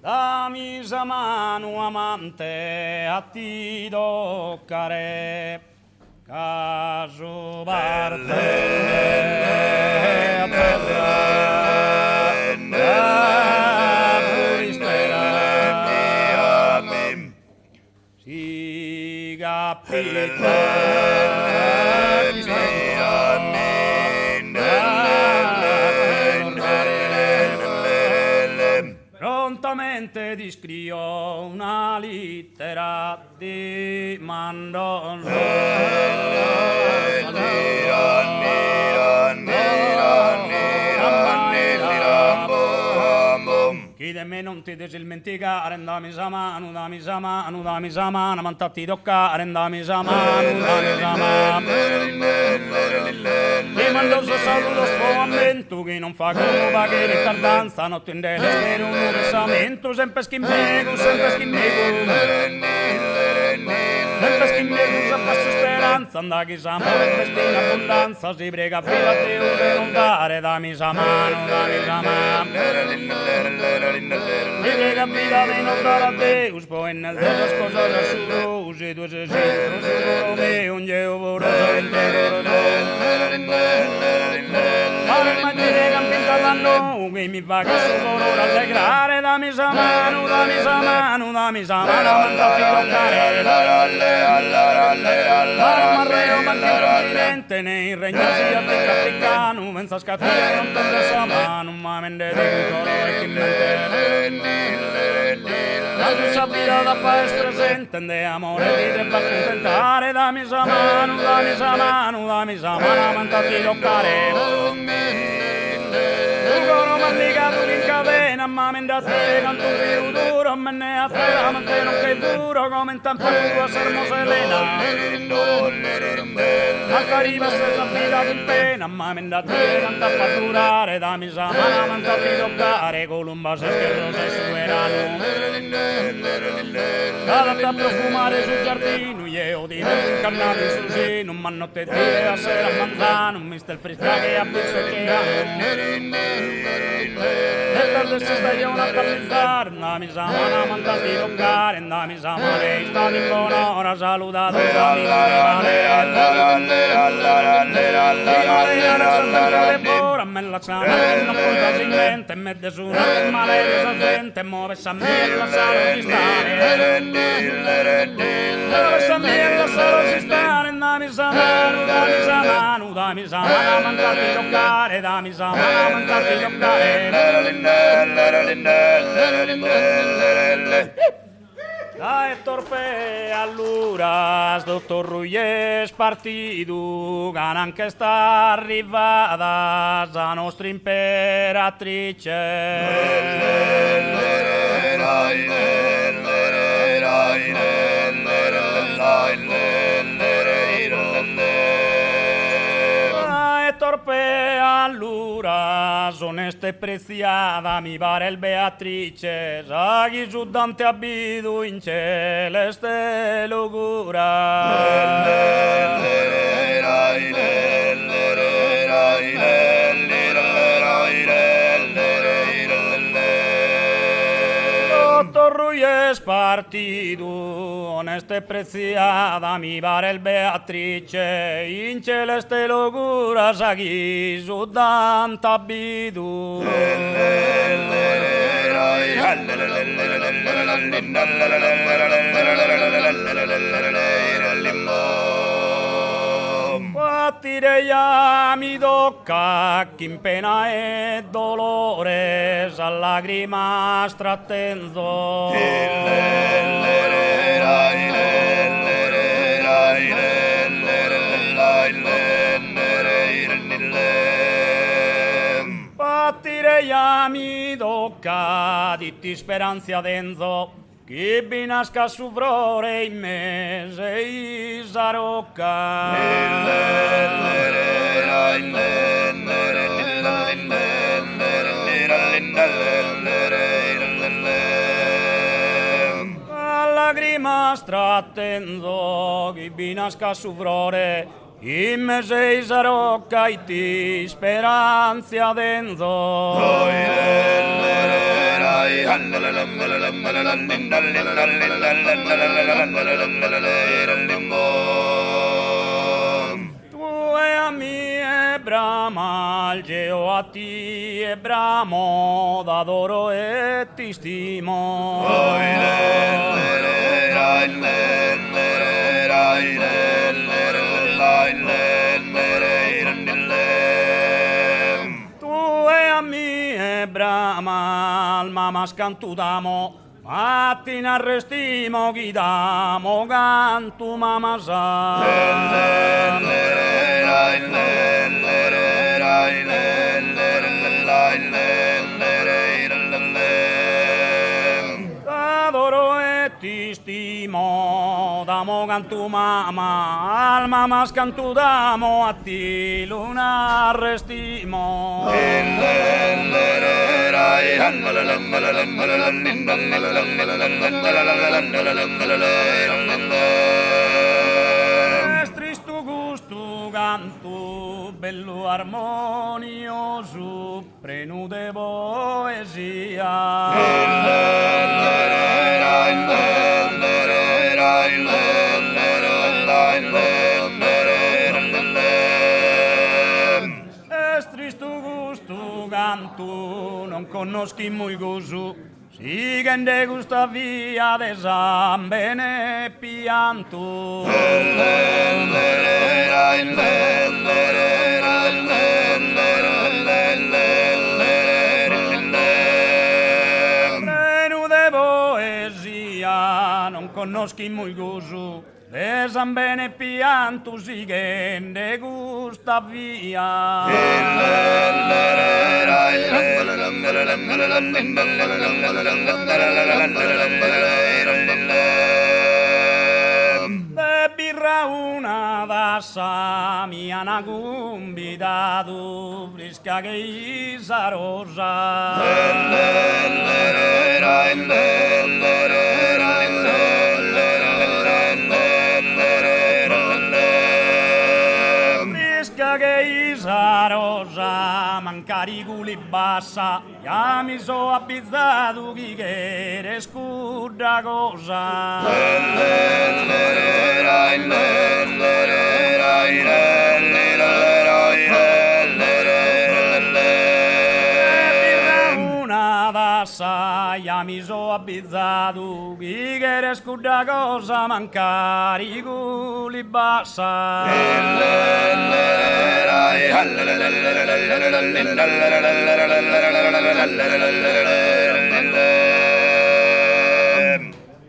Dammi sa mano amante a ti toccare, caso si prontamente ti scrivo una lettera di mando. Chi di me non ti dimenticare, dammi sa mano, dammi sa mano, dammi sa mano, ma ti toccare, dammi sa mano, dammi sa mano. Ti mando so saluto sfondamento, che non fa come va che le tardanza, notte in delle per un pensamento, sempre schimbego, sempre schimbego. Sempre schimbego, s'appasso speranza, anda che s'amore questa in abbondanza, si prega fino a te non dare, dammi sa mano, dammi sa mano. Si prega fino a te non dare a Deus, poi nel dedo scosa da su, se tu sei centro, su loro me, un geo voroso intero, ma ti prega in pinta d'anno, che mi fa che su loro rallegrare, dammi sa mano, dammi sa mano, dammi sa mano, mandati toccare. Marreo mantiene nei regno sia del Vaticano, menza scatena non tende sa mano, ma mende di tutto e chi la tua sapida da paese presente, de amore ti debba accontentare, dammi sa mano, dammi sa mano, dammi sa mano, mandati toccare. Coro mandicato in catena, ma mi da te canto più duro, me ne a te, ma te non che duro, come in tempo tuo a Sermo Selena. A Caribe stessa vita in pena, ma mi da te canta a durare, dammi sa mano, mandati toccare, Columba se scherzo sei sovrano. Cadate a profumare sul giardino, io divento incarnato in sul seno, ma notte dire a sera a manzano, mister Frisca che ha visto che hanno. E tarde se stai una pallizzare, dammi sa mano, mandati toccare, dammi sa mano, stati in buona ora, salutato, dammi la a me la sana non puoi facilmente mette su una male la gente muove sa me la sala di stare muove sa me la sala di stare dammi sa mano dammi sa mano dammi sa mano mandati toccare dammi sa mano mandati toccare dai torpe allora, dottor Ruies partido, ganan che sta arrivata la nostra imperatrice. Torpe allora, sonesta e preziata, mi pare il Beatrice, sa chi su Dante abito in celeste locura. Ruies partido, onesta e preziata, mi pare il Beatrice, in celeste locura sa chi su Dante abito. Fattireia mi tocca chi in pena e dolore sa lagrima strattenzo. Fattireia mi tocca di ti speranza denzo. Chi binasca su frore in me sei sarocca. A lagrima strattendo chi binasca su frore Imme sei sarocca e ti speranzia denzo. Tu e a me brama, il geo a ti e bramo, d'adoro e ti stimo. Tu e a me brama, al mama scantudamo, mattina arrestimo, guidamo, cantu mama sa. Adoro e ti stimo, damo cantu mama, al mama scantudamo, a ti luna arrestimo. Tristu gustu cantu, bello armonioso, prenu de poesia. Tristu gustu cantu, non conoscimo il gusto, si che ne gusta via de San Bene pianto. Prenu de poesia, non conoscimo il gusto, de San Bene pianto, si che ne gusta via. De birra una dassa mi hanno convidato, fresca che isa rosa. Che isa rosa, mancari culi bassa, ya mi so abbizzato chi che era scurda cosa. Una dassa, ya mi so abbizzato chi che era scurda cosa, mancari culi bassa.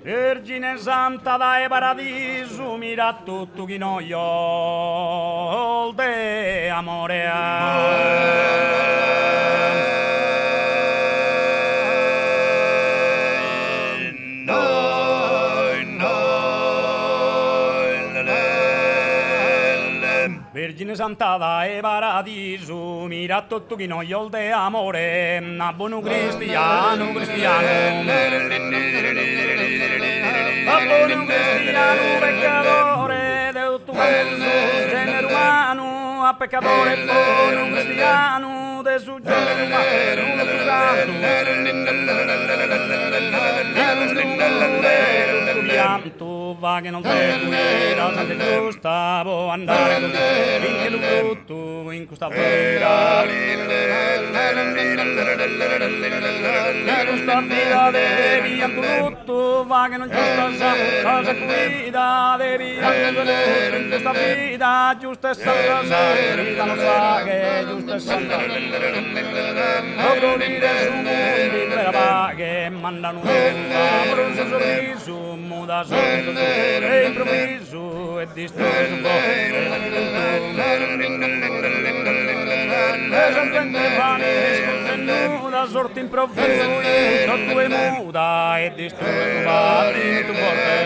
Vergine Santa dai paradiso, mira tutto chi non io de amore. Vergine Santa dai paradiso, mira tutto chi non io de amore, a buono cristiano, a buono cristiano peccatore, del tuo genere umano, a peccatore buono cristiano, del suo genere umano, del pianto va che non sei guida, se te gustavo andare così, finché lo brutto in questa vera. In questa vita devi tutto va che non giusta sa, cosa guida devi in questa vita giusta e santa sa, vita non sa che è giusta e santa. Logro dire su mondi per la che mandano un amoroso sorriso, muda sotto e improvviso e distrutto un po'. E sentente vani nuda sorte improvviso, sotto e muda e distrutto va tutto forte.